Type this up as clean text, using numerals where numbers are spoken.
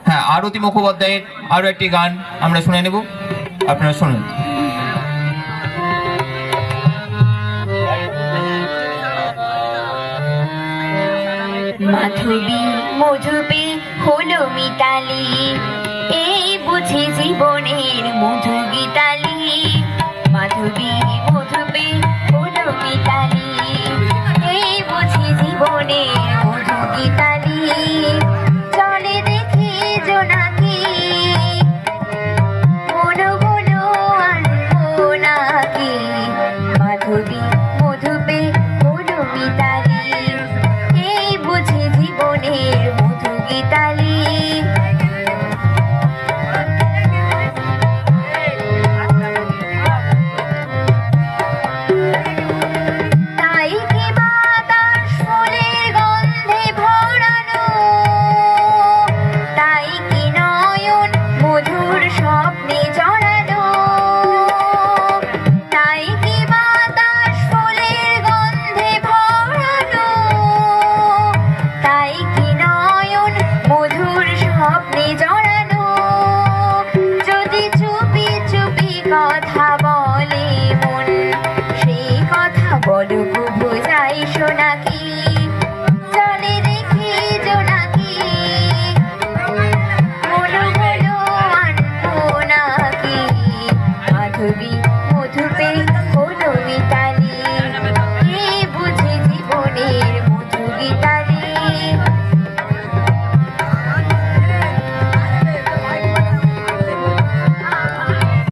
হ্যাঁ, আরতি মুখোপাধ্যায়ের আরো একটি গান আমরা শুনে নেব, আপনারা শুনুন। মাধবী মধুবী হলো মিতালি, এই বুঝি জীবনের মধু গীতালি। মাধবী মধুবী হলো মিতালি, এই বুঝি জীবনের মধু গীতালি। চলে দেখি জোনাকি, মন হলো আনবো নাকি। মাধবী মধুবী হলো মিতালি, এই বুঝি জীবনের মধু গীতালি। তাই কি বাতাস ফুলের গন্ধে ভরানো, তাই কি নয়ন মধুর স্বপ্নে জড়ানো। তাই কি বাতাস ফুলের গন্ধে ভরানো, তাই কি নয়ন মধুর স্বপ্নে জড়ানো। যদি চুপি চুপি কথা